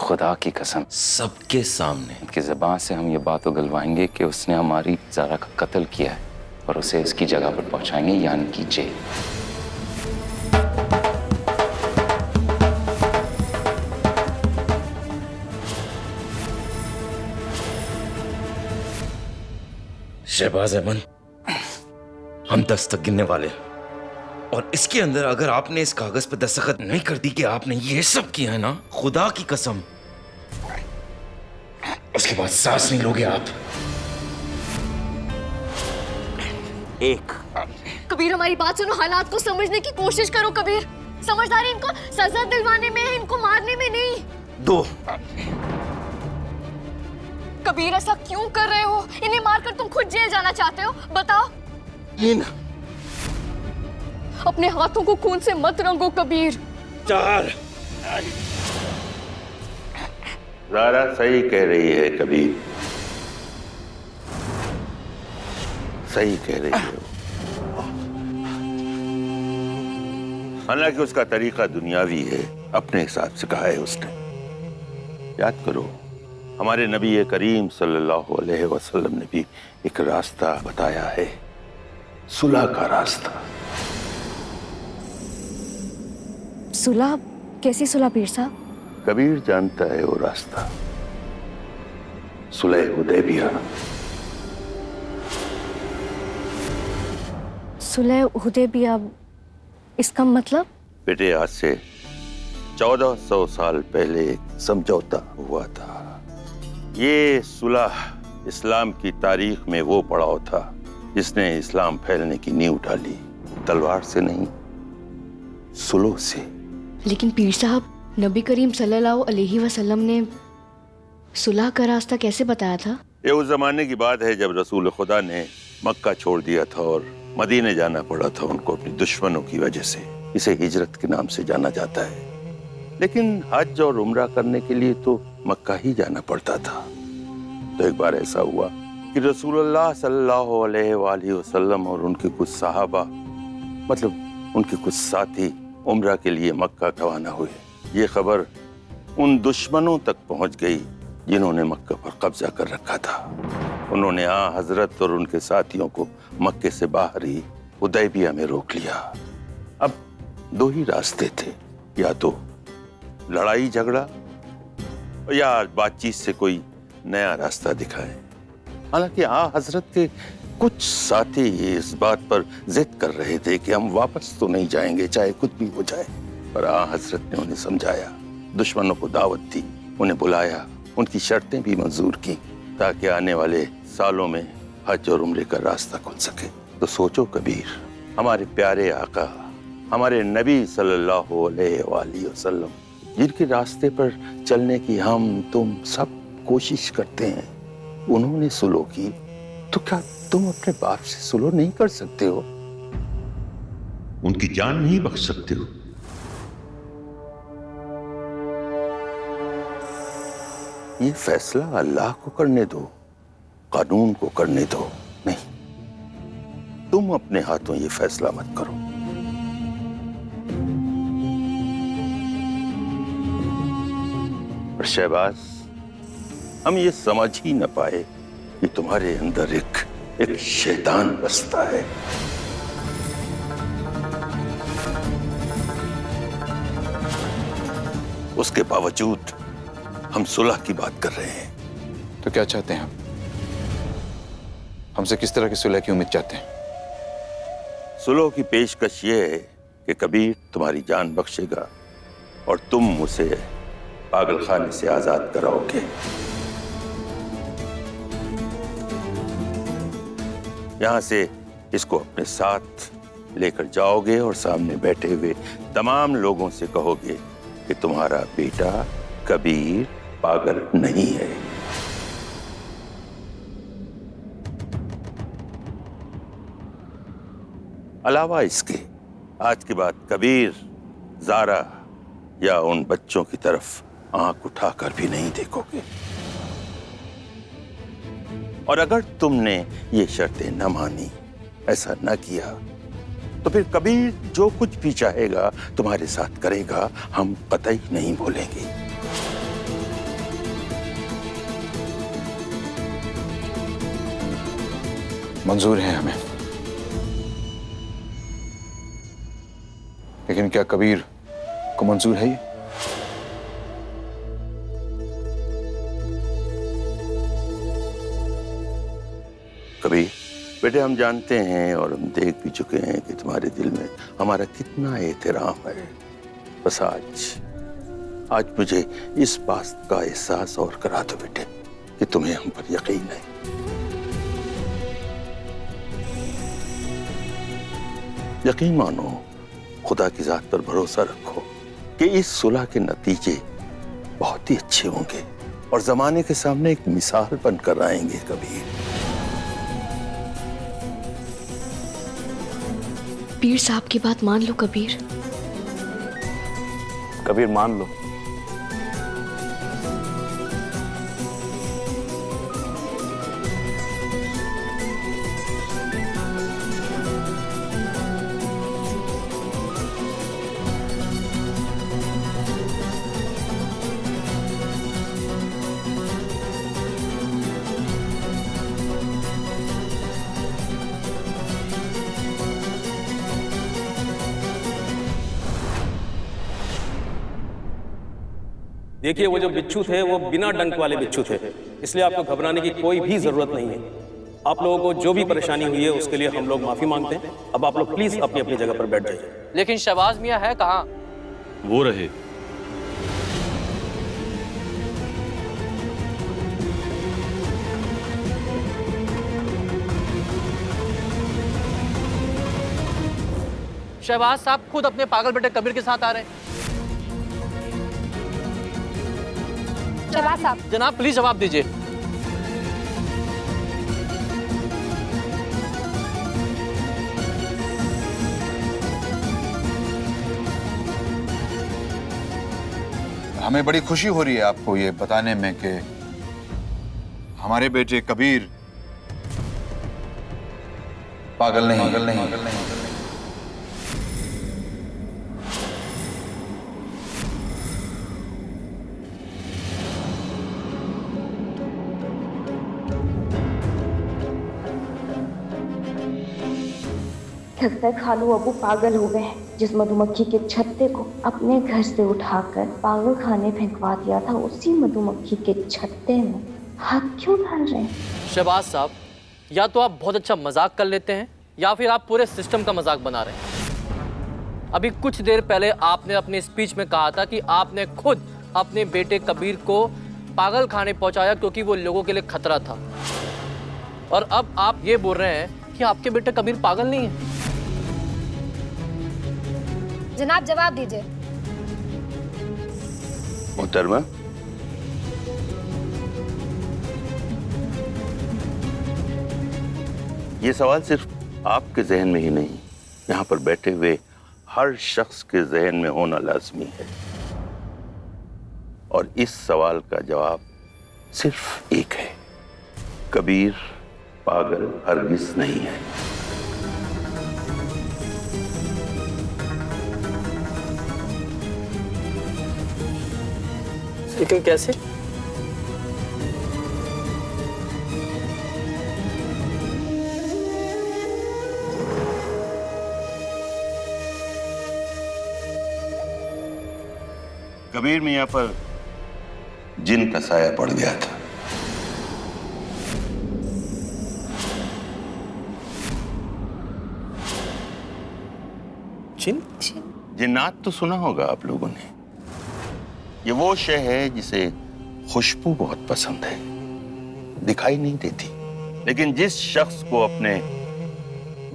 खुदा की कसम सबके सामने की ज़बान से हम ये बात उगलवाएंगे कि उसने हमारी ज़ारा का कत्ल किया है और उसे इसकी जगह पर पहुंचाएंगे, यानी कि जेल। शहबाज अहमद, हम 10 तक गिनने वाले हैं और इसके अंदर अगर आपने इस कागज पर दस्तखत नहीं कर दी कि आपने ये सब किया है ना, खुदा की कसम, उसके बाद सांस नहीं लोगे आप। 1। कबीर, हमारी बात सुनो, हालात को समझने की कोशिश करो कबीर। समझदारी इनको सजा दिलवाने में है, इनको मारने में नहीं। 2। कबीर, ऐसा क्यों कर रहे हो? इन्हें मारकर तुम खुद जेल जाना चाहते हो? बताओ। 3। अपने हाथों को खून से मत रंगो कबीर। 4। ज़ारा सही कह रही है कबीर, सही कह रही है। हालांकि उसका तरीका दुनियावी है, अपने हिसाब से कहा है उसने। याद करो, हमारे नबी करीम सल्लल्लाहु अलैहि वसल्लम ने भी एक रास्ता बताया है, सुलह का रास्ता। सुलह? कैसी सुलह पीर साहब? कबीर जानता है वो रास्ता, सुलह हुदैबिया। सुलह हुदैबिया, इसका मतलब? बेटे, आज से 1400 साल पहले एक समझौता हुआ था। ये सुलह इस्लाम की तारीख में वो पड़ाव था जिसने इस्लाम फैलने की नींव डाली, तलवार से नहीं, सुलह से। लेकिन पीर साहब, नबी करीम सल्लल्लाहु अलैहि वसल्लम ने सुलह का रास्ता कैसे बताया था? ये उस जमाने की बात है जब रसूल खुदा ने मक्का छोड़ दिया था और मदीने जाना पड़ा था उनको अपनी दुश्मनों की वजह से। इसे हिजरत के नाम से जाना जाता है, लेकिन हज और उम्रा करने के लिए तो मक्का ही जाना पड़ता था। तो एक बार ऐसा हुआ कि रसूलुल्लाह सल्लल्लाहु अलैहि वसल्लम और उनके कुछ सहाबा, मतलब उनके कुछ साथी, उम्रा के लिए मक्का रवाना हुए। ये खबर उन दुश्मनों तक पहुंच गई जिन्होंने मक्का पर कब्जा कर रखा था। उन्होंने हजरत और उनके साथियों को मक्के से बाहर ही हुदैबिया में रोक लिया। अब 2 ही रास्ते थे, या तो लड़ाई झगड़ा या बातचीत से कोई नया रास्ता दिखाए। हालांकि हजरत के कुछ साथी इस बात पर जिद कर रहे थे कि हम वापस तो नहीं जाएंगे चाहे कुछ भी हो जाए, पर हजरत ने उन्हें समझाया, दुश्मनों को दावत दी, उन्हें बुलाया, उनकी शर्तें भी मंजूर की ताकि आने वाले सालों में हज और उम्रे का रास्ता खुल सके। तो सोचो कबीर, हमारे प्यारे आका, हमारे नबी सल्लल्लाहु अलैहि वसल्लम, जिनके रास्ते पर चलने की हम तुम सब कोशिश करते हैं, उन्होंने सुलह की, तो क्या तुम अपने बाप से सुलह नहीं कर सकते हो? उनकी जान नहीं बख्श सकते हो? ये फैसला अल्लाह को करने दो, कानून को करने दो। नहीं, तुम अपने हाथों ये फैसला मत करो। और शहबाज, हम ये समझ ही न पाए कि तुम्हारे अंदर एक शैतान बसता है। उसके बावजूद हम सुलह की बात कर रहे हैं। तो क्या चाहते हैं हम? हमसे किस तरह की सुलह की उम्मीद चाहते हैं? सुलह की पेशकश ये है कि कबीर तुम्हारी जान बख्शेगा और तुम उसे पागलखाने से आजाद कराओगे। यहां से इसको अपने साथ लेकर जाओगे और सामने बैठे हुए तमाम लोगों से कहोगे कि तुम्हारा बेटा कबीर पागल नहीं है। अलावा इसके, आज के बाद कबीर ज़ारा या उन बच्चों की तरफ आंख उठाकर भी नहीं देखोगे। और अगर तुमने ये शर्तें न मानी, ऐसा न किया, तो फिर कबीर जो कुछ भी चाहेगा तुम्हारे साथ करेगा, हम कतई नहीं बोलेंगे। मंजूर है हमें, लेकिन क्या कबीर को मंजूर है ये? कबीर बेटे, हम जानते हैं और हम देख भी चुके हैं कि तुम्हारे दिल में हमारा कितना एहतराम है। बस आज मुझे इस बात का एहसास और करा दो बेटे कि तुम्हें हम पर यकीन है। यकीन मानो, खुदा की जात पर भरोसा रखो कि इस सुलह के नतीजे बहुत ही अच्छे होंगे और जमाने के सामने एक मिसाल बनकर आएंगे। कबीर पीर साहब की बात मान लो कबीर। कबीर मान लो। देखिए, वो जो बिच्छू थे वो बिना डंक वाले बिच्छू थे, इसलिए आपको घबराने की कोई भी जरूरत नहीं है। आप लोगों को जो भी परेशानी हुई है उसके लिए हम लोग माफी मांगते हैं। अब आप लोग प्लीज अपनी अपनी जगह पर बैठ जाइए। लेकिन शहबाज मियां है कहाँ? वो रहे। शहबाज साहब खुद अपने पागल बेटे कबीर के साथ आ रहे हैं। शहबाज साहब, जनाब प्लीज जवाब दीजिए। हमें बड़ी खुशी हो रही है आपको ये बताने में कि हमारे बेटे कबीर पागल नहीं। लगता है खालू अबू पागल हो गए हैं। जिस मधुमक्खी के छत्ते को अपने घर से उठाकर पागल खाने फेंकवा दिया था, उसी मधुमक्खी के छत्ते में हाथ क्यों डाल रहे हैं? शहबाज साहब, या तो आप बहुत अच्छा मजाक कर लेते हैं या फिर आप पूरे सिस्टम का मजाक बना रहे हैं। अभी कुछ देर पहले आपने अपने स्पीच में कहा था कि आपने खुद अपने बेटे कबीर को पागल खाने पहुंचाया क्योंकि वो लोगों के लिए खतरा था, और अब आप ये बोल रहे हैं कि आपके बेटे कबीर पागल नहीं है। जनाब जवाब दीजिए। मोहतरमा, ये सवाल सिर्फ आपके जहन में ही नहीं, यहाँ पर बैठे हुए हर शख्स के जहन में होना लाजमी है। और इस सवाल का जवाब सिर्फ एक है, कबीर पागल हरगिज नहीं है। लेकिन कैसे? कबीर मियां पर जिन का साया पड़ गया था। जिन? जिन्नात तो सुना होगा आप लोगों ने। ये वो शय है जिसे खुशबू बहुत पसंद है, दिखाई नहीं देती, लेकिन जिस शख्स को अपने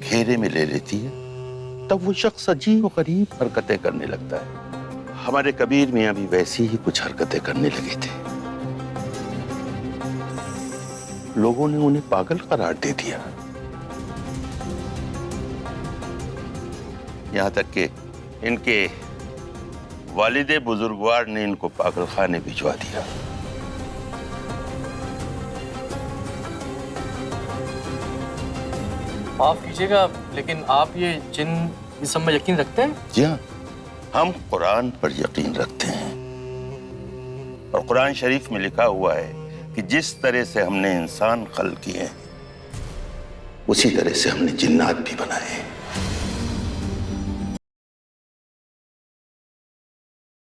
घेरे में ले लेती है तब वो शख्स अजीब और गरीब हरकतें करने लगता है। हमारे कबीर मियां भी वैसी ही कुछ हरकतें करने लगे थे। लोगों ने उन्हें पागल करार दे दिया, यहां तक कि इनके वालिदे बुजुर्गवार ने इनको पागल खाने भिजवा दिया। माफ कीजिएगा, लेकिन आप ये जिन इस सब में यकीन रखते हैं? जी हाँ, हम कुरान पर यकीन रखते हैं और कुरान शरीफ में लिखा हुआ है कि जिस तरह से हमने इंसान खल्क किए हैं उसी तरह से हमने जिन्नात भी बनाए हैं।